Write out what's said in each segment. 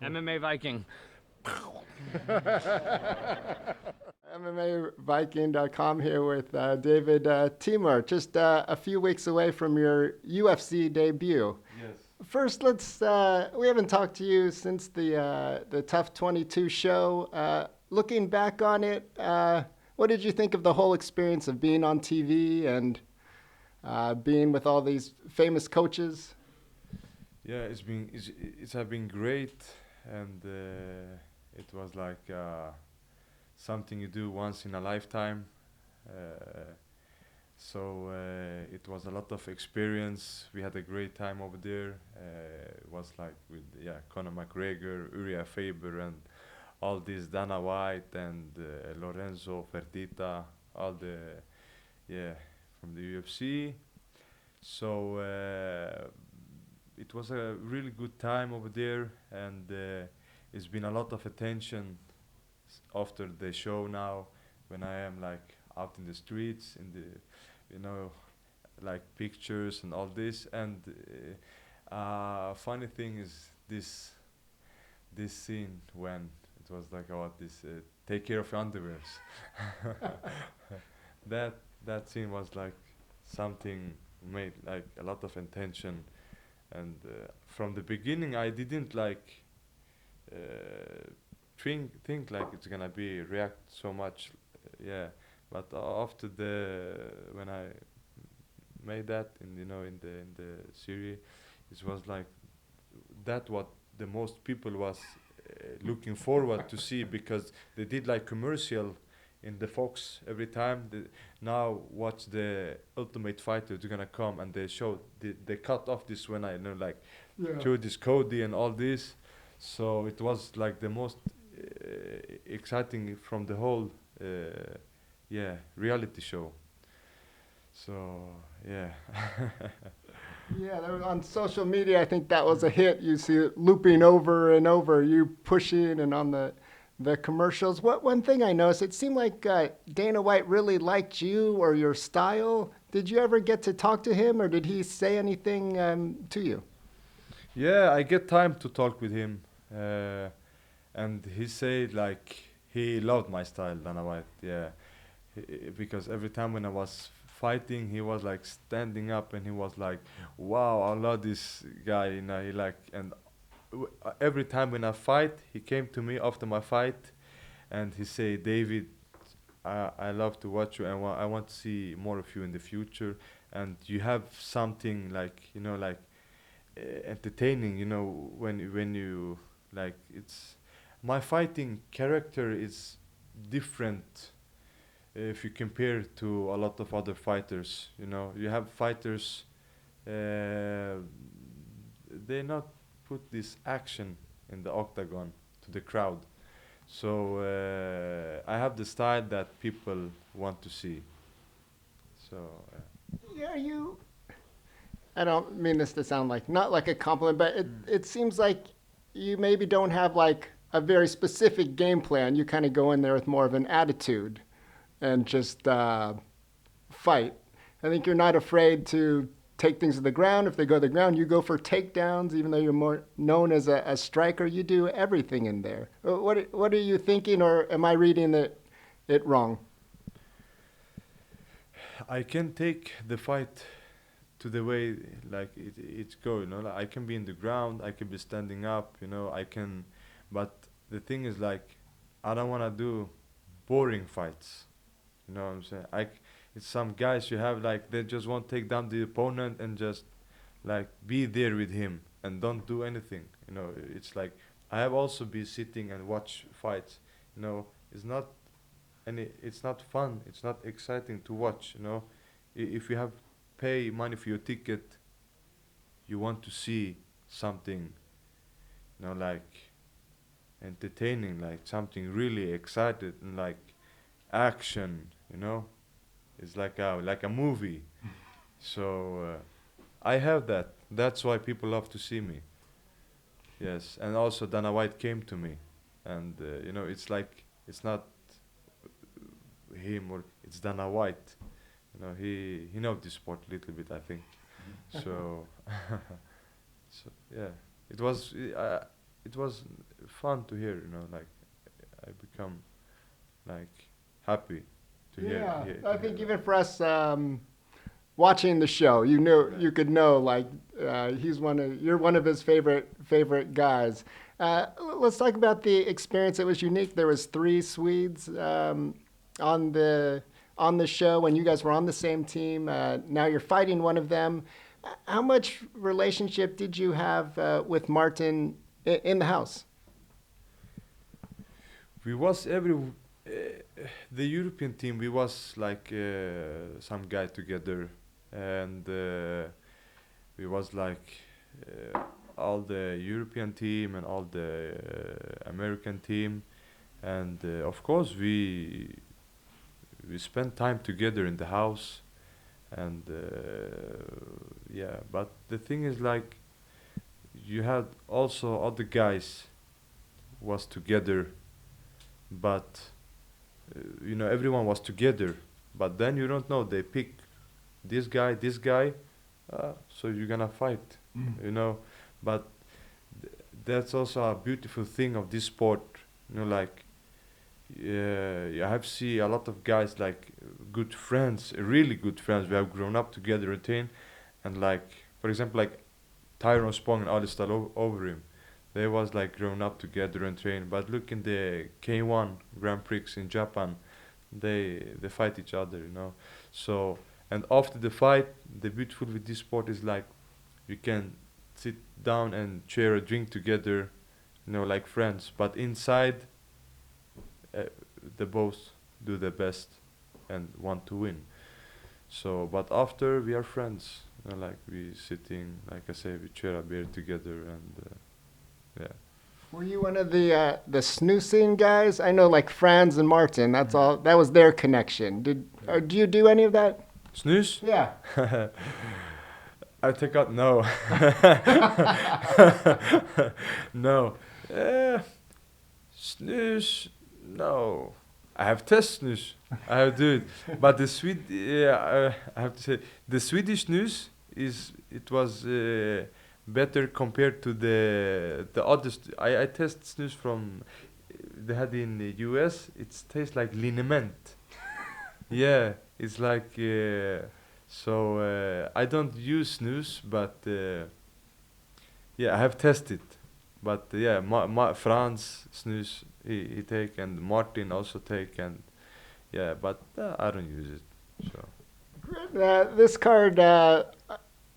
MMA MMAViking.com here with David Teymur, just a few weeks away from your UFC debut. Yes. First, we haven't talked to you since the Tough 22 show. Looking back on it, what did you think of the whole experience of being on TV and being with all these famous coaches? Yeah, it's have been great, and it was like something you do once in a lifetime. Uh, it was a lot of experience. We had a great time over there. It was like with Conor McGregor, Uriah Faber, and all these Dana White and Lorenzo Fertitta, all the yeah from the UFC. So it was a really good time over there, and it's been a lot of attention after the show now when I am like out in the streets in the you know like pictures and all this. And funny thing is this scene when it was like about this take care of your underwears. that that scene was like something made like a lot of attention. And from the beginning I didn't like uh, think like it's gonna be react so much, yeah. But after the when I made that in in the series, it was like that what the most people was looking forward to see, because they did like commercial in the Fox every time. Now watch the Ultimate Fighter, they're gonna come and they show they cut off this when I know like Yeah. through this Cody and all this. So it was like the most exciting from the whole reality show. So yeah. Yeah, on social media, I think that was a hit. You see it looping over and over, you pushing and on the commercials. What one thing I noticed, it seemed like Dana White really liked you or your style. Did you ever get to talk to him, or did he say anything to you? Yeah, I get time to talk with him, and he said like he loved my style, Dana White. Yeah, because every time when I was fighting, he was like standing up and he was like, "Wow, I love this guy." You know, he like and every time when I fight, he came to me after my fight, and he said, "David, I love to watch you, and I want to see more of you in the future, and you have something like like." Entertaining, when you like it's my fighting character is different if you compare to a lot of other fighters. You have fighters, they not put this action in the octagon to the crowd. So I have the style that people want to see. So Yeah, you. I don't mean this to sound like not like a compliment, but it seems like you maybe don't have like a very specific game plan. You kind of go in there with more of an attitude and just fight. I think you're not afraid to take things to the ground. If they go to the ground, you go for takedowns. Even though you're more known as a striker, you do everything in there. What are you thinking, or am I reading it wrong? I can take the fight to the way like it's go. Like I can be in the ground, I can be standing up. I can, but the thing is like I don't want to do boring fights. You know what I'm saying? It's some guys you have like they just want to take down the opponent and just like be there with him and don't do anything. It's like I have also been sitting and watch fights. It's not it's not fun, it's not exciting to watch. If you have pay money for your ticket, you want to see something, like entertaining, like something really excited and like action. It's like a movie. So I have that. That's why people love to see me. Yes, and also Dana White came to me, and it's like it's not him or it's Dana White. He knows the sport a little bit, I think. So, so yeah, it was fun to hear. Like I become like happy to hear. Yeah, hear, I to think hear even for us watching the show, you could know like you're one of his favorite guys. Let's talk about the experience. It was unique. There was three Swedes on the show when you guys were on the same team. Now you're fighting one of them. How much relationship did you have with Martin in the house? we was every the European team. We was like some guy together, and we was like all the European team and all the American team, and of course we spent time together in the house, and yeah. But the thing is like you had also other guys was together, but everyone was together, but then you don't know, they pick this guy, so you're gonna fight, you know but that's also a beautiful thing of this sport, like I have seen a lot of guys like good friends, really good friends. We have grown up together and thing, and like for example like Tyrone Spong and Alistair over him. They was like grown up together and train. But look in the K1 Grand Prix in Japan, they fight each other, So and after the fight, the beautiful with this sport is like you can sit down and share a drink together, like friends. But inside, uh, they both do their best and want to win. So, but after we are friends, like we sitting, like I say, we share a beer together, and yeah. Were you one of the snoozing guys? I know like Franz and Martin. That's all. That was their connection. Do you do any of that? Snus? Yeah. I take out no. No. Snus? No. I have test snus. I have do it. But the I have to say, the Swedish snus was better compared to the other. I test snus from they had in the US. It tastes like liniment. Yeah, it's like so. I don't use snus, but yeah, I have tested. But yeah, Franz snus he take, and Martin also take, and yeah, but I don't use it. So This card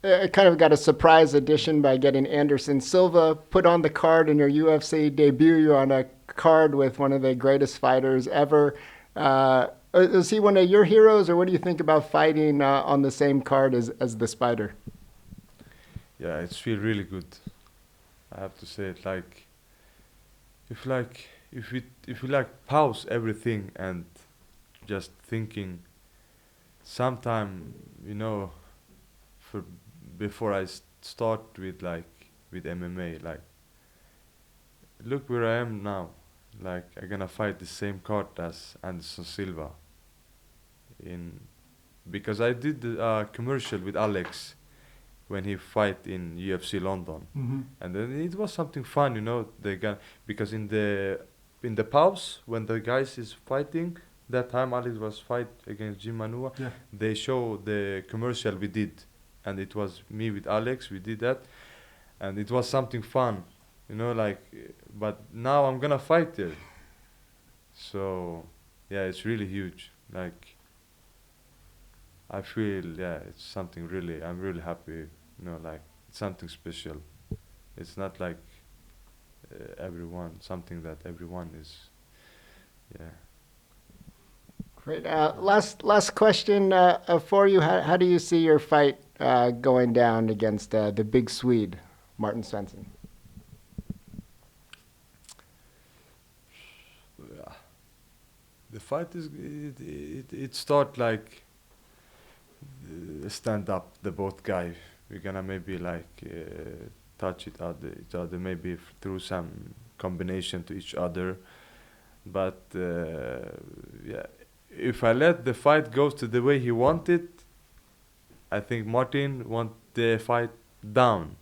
it kind of got a surprise addition by getting Anderson Silva put on the card in your UFC debut. You're on a card with one of the greatest fighters ever. Is he one of your heroes, or what do you think about fighting on the same card as the Spider? yeah, it feel really good. I have to say it if you like pause everything and just thinking sometime, for before I start with MMA, like look where I am now. Like I'm gonna fight the same card as Anderson Silva in because I did the commercial with Alex when he fight in UFC London, and then it was something fun, They got because in the pause when the guys is fighting, that time Alex was fight against Jim Manua. Yeah. They show the commercial we did, and it was me with Alex. We did that, and it was something fun, like. But now I'm gonna fight there, so yeah, it's really huge. Like I feel, yeah, it's something really. I'm really happy, like it's something special. It's not like something that everyone is, yeah. Great. Last question for you. How do you see your fight going down against the big Swede, Martin Svensson? Yeah. The fight is it start like stand up the both guy. We're gonna maybe like touch each other maybe through some combination to each other, but yeah, if I let the fight go to the way he wanted, I think Martin want the fight down,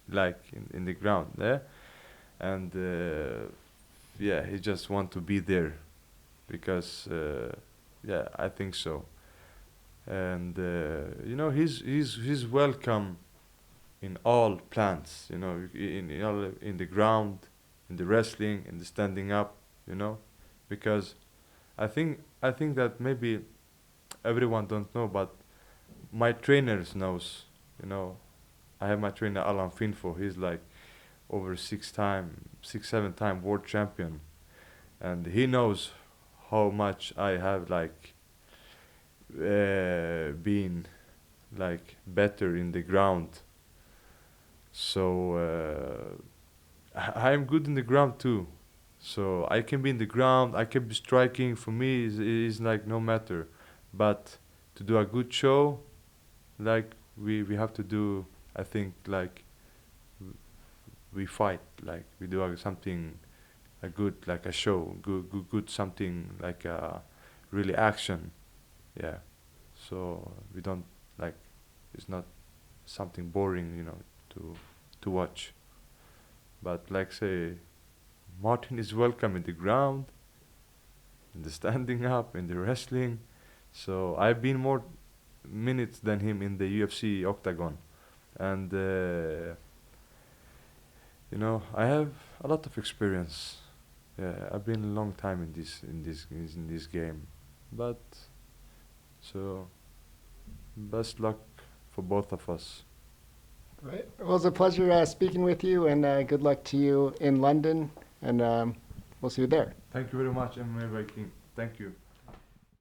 like in the ground, yeah. and yeah, he just want to be there because yeah, I think so. And you know, he's welcome in all plants. You know, in the ground, in the wrestling, in the standing up. You know, because I think that maybe everyone don't know, but my trainers knows. You know, I have my trainer Alan Finfo. He's like over 6 7 time world champion, and he knows how much I have like been like better in the ground. So I'm good in the ground too. So I can be in the ground, I can be striking. For me, is like no matter. But to do a good show, like we have to do, I think like we fight, like we do something a good, like a show, good something like really action. Yeah. So we don't like, it's not something boring, you know, to watch. But like say, Martin is welcome in the ground, in the standing up, in the wrestling. So I've been more minutes than him in the UFC octagon, and you know, I have a lot of experience. Yeah, I've been a long time in this game, but so best luck for both of us. Right. Well, it was a pleasure speaking with you, and good luck to you in London, and we'll see you there. Thank you very much, MMA Viking. Thank you.